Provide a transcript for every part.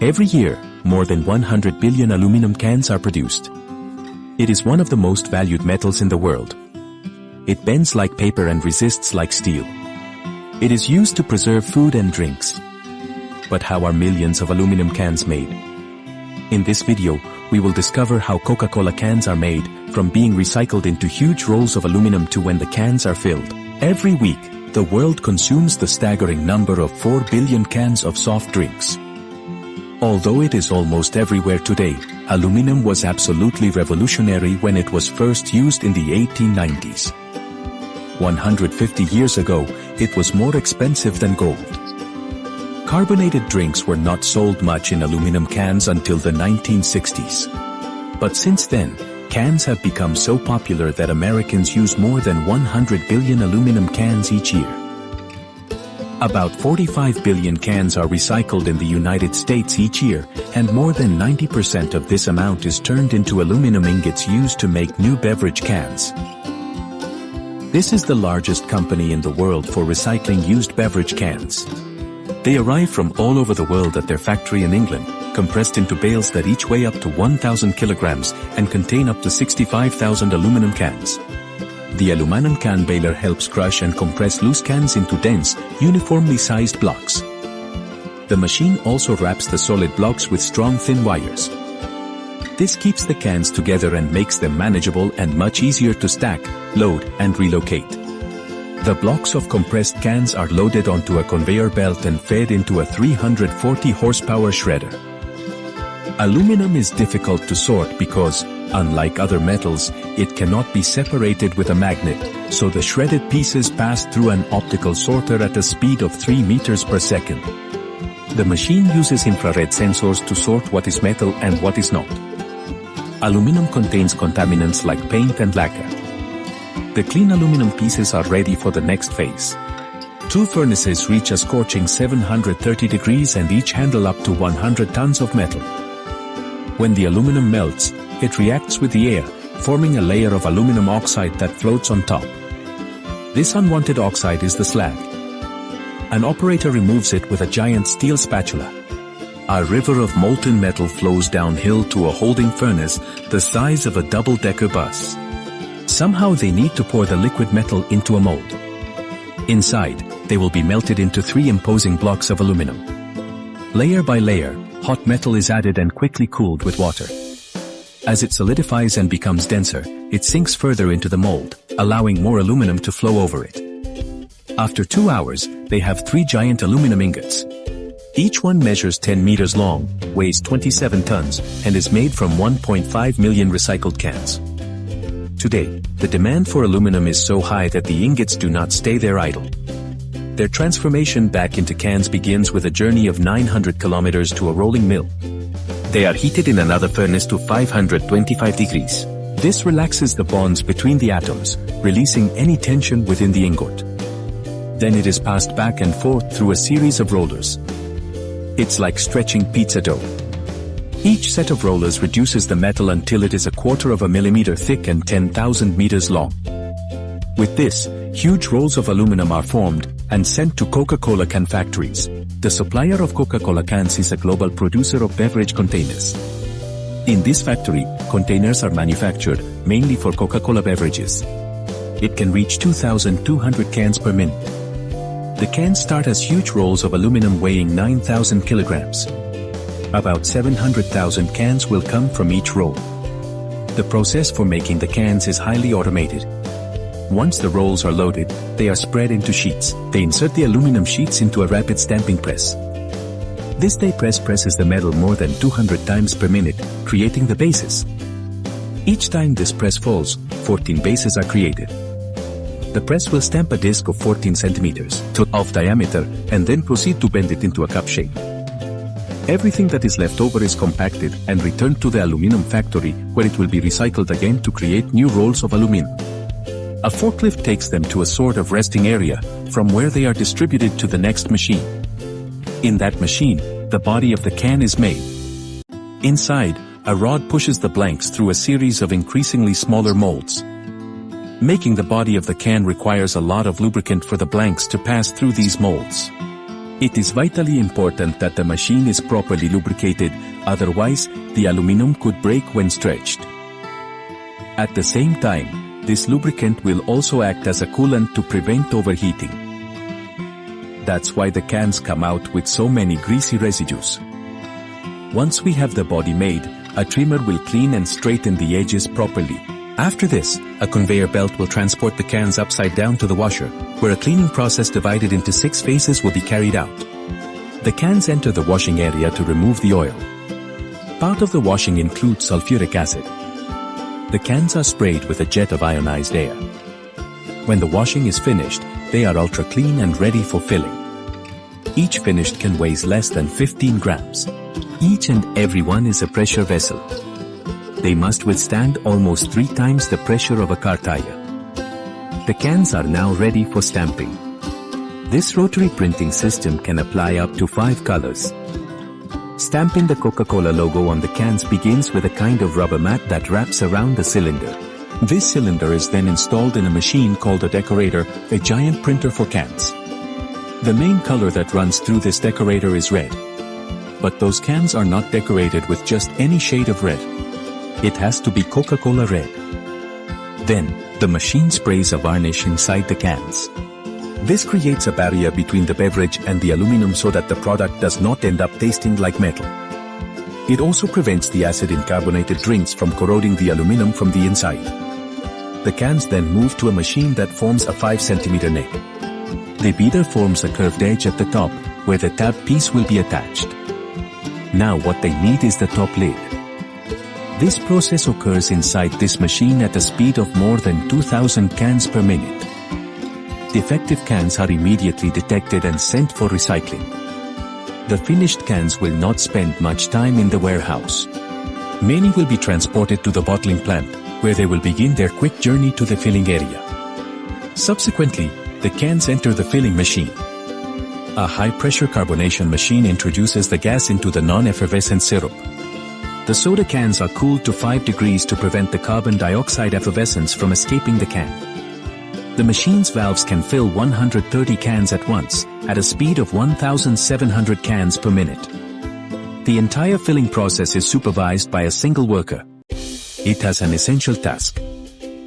Every year, more than 100 billion aluminum cans are produced. It is one of the most valued metals in the world. It bends like paper and resists like steel. It is used to preserve food and drinks. But how are millions of aluminum cans made? In this video, we will discover how Coca-Cola cans are made, from being recycled into huge rolls of aluminum to when the cans are filled. Every week, the world consumes the staggering number of 4 billion cans of soft drinks. Although it is almost everywhere today, aluminum was absolutely revolutionary when it was first used in the 1890s. 150 years ago, it was more expensive than gold. Carbonated drinks were not sold much in aluminum cans until the 1960s. But since then, cans have become so popular that Americans use more than 100 billion aluminum cans each year. About 45 billion cans are recycled in the United States each year, and more than 90% of this amount is turned into aluminum ingots used to make new beverage cans. This is the largest company in the world for recycling used beverage cans. They arrive from all over the world at their factory in England, compressed into bales that each weigh up to 1,000 kilograms and contain up to 65,000 aluminum cans. The aluminum can baler helps crush and compress loose cans into dense, uniformly sized blocks. The machine also wraps the solid blocks with strong thin wires. This keeps the cans together and makes them manageable and much easier to stack, load, and relocate. The blocks of compressed cans are loaded onto a conveyor belt and fed into a 340 horsepower shredder. Aluminum is difficult to sort because, unlike other metals, it cannot be separated with a magnet, so the shredded pieces pass through an optical sorter at a speed of 3 meters per second. The machine uses infrared sensors to sort what is metal and what is not. Aluminum contains contaminants like paint and lacquer. The clean aluminum pieces are ready for the next phase. 2 furnaces reach a scorching 730 degrees and each handle up to 100 tons of metal. When the aluminum melts, it reacts with the air, forming a layer of aluminum oxide that floats on top. This unwanted oxide is the slag. An operator removes it with a giant steel spatula. A river of molten metal flows downhill to a holding furnace the size of a double-decker bus. Somehow they need to pour the liquid metal into a mold. Inside, they will be melted into 3 imposing blocks of aluminum. Layer by layer, hot metal is added and quickly cooled with water. As it solidifies and becomes denser, it sinks further into the mold, allowing more aluminum to flow over it. After 2 hours, they have 3 giant aluminum ingots. Each one measures 10 meters long, weighs 27 tons, and is made from 1.5 million recycled cans. Today, the demand for aluminum is so high that the ingots do not stay there idle. Their transformation back into cans begins with a journey of 900 kilometers to a rolling mill. They are heated in another furnace to 525 degrees. This relaxes the bonds between the atoms, releasing any tension within the ingot. Then it is passed back and forth through a series of rollers. It's like stretching pizza dough. Each set of rollers reduces the metal until it is 1/4 millimeter thick and 10,000 meters long. With this, huge rolls of aluminum are formed and sent to Coca-Cola can factories. The supplier of Coca-Cola cans is a global producer of beverage containers. In this factory, containers are manufactured, mainly for Coca-Cola beverages. It can reach 2,200 cans per minute. The cans start as huge rolls of aluminum weighing 9,000 kilograms. About 700,000 cans will come from each roll. The process for making the cans is highly automated. Once the rolls are loaded, they are spread into sheets. They insert the aluminum sheets into a rapid stamping press. This day press presses the metal more than 200 times per minute, creating the bases. Each time this press falls, 14 bases are created. The press will stamp a disc of 14 centimeters of diameter and then proceed to bend it into a cup shape. Everything that is left over is compacted and returned to the aluminum factory, where it will be recycled again to create new rolls of aluminum. A forklift takes them to a sort of resting area, from where they are distributed to the next machine. In that machine, the body of the can is made. Inside, a rod pushes the blanks through a series of increasingly smaller molds. Making the body of the can requires a lot of lubricant for the blanks to pass through these molds. It is vitally important that the machine is properly lubricated, otherwise, the aluminum could break when stretched. At the same time, this lubricant will also act as a coolant to prevent overheating. That's why the cans come out with so many greasy residues. Once we have the body made, a trimmer will clean and straighten the edges properly. After this, a conveyor belt will transport the cans upside down to the washer, where a cleaning process divided into 6 phases will be carried out. The cans enter the washing area to remove the oil. Part of the washing includes sulfuric acid. The cans are sprayed with a jet of ionized air. When the washing is finished, they are ultra clean and ready for filling. Each finished can weighs less than 15 grams. Each and every one is a pressure vessel. They must withstand almost 3 times the pressure of a car tire. The cans are now ready for stamping. This rotary printing system can apply up to 5 colors. Stamping the Coca-Cola logo on the cans begins with a kind of rubber mat that wraps around the cylinder. This cylinder is then installed in a machine called a decorator, a giant printer for cans. The main color that runs through this decorator is red. But those cans are not decorated with just any shade of red. It has to be Coca-Cola red. Then, the machine sprays a varnish inside the cans. This creates a barrier between the beverage and the aluminum so that the product does not end up tasting like metal. It also prevents the acid in carbonated drinks from corroding the aluminum from the inside. The cans then move to a machine that forms a 5 cm neck. The beater forms a curved edge at the top, where the tab piece will be attached. Now what they need is the top lid. This process occurs inside this machine at a speed of more than 2000 cans per minute. Defective cans are immediately detected and sent for recycling. The finished cans will not spend much time in the warehouse. Many will be transported to the bottling plant, where they will begin their quick journey to the filling area. Subsequently, the cans enter the filling machine. A high-pressure carbonation machine introduces the gas into the non-effervescent syrup. The soda cans are cooled to 5 degrees to prevent the carbon dioxide effervescence from escaping the can. The machine's valves can fill 130 cans at once, at a speed of 1,700 cans per minute. The entire filling process is supervised by a single worker. It has an essential task: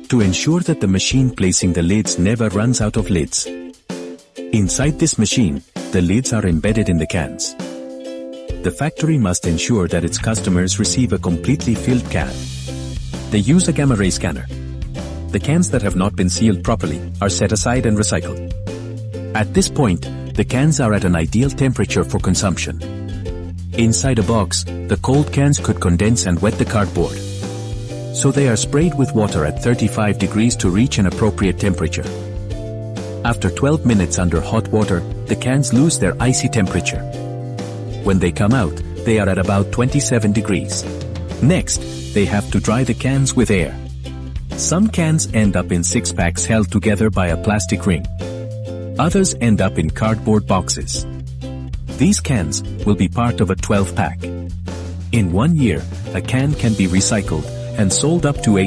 to ensure that the machine placing the lids never runs out of lids. Inside this machine, the lids are embedded in the cans. The factory must ensure that its customers receive a completely filled can. They use a gamma ray scanner. The cans that have not been sealed properly are set aside and recycled. At this point, the cans are at an ideal temperature for consumption. Inside a box, the cold cans could condense and wet the cardboard. So they are sprayed with water at 35 degrees to reach an appropriate temperature. After 12 minutes under hot water, the cans lose their icy temperature. When they come out, they are at about 27 degrees. Next, they have to dry the cans with air. Some cans end up in 6-packs held together by a plastic ring. Others end up in cardboard boxes. These cans will be part of a 12-pack. In 1 year, a can be recycled and sold up to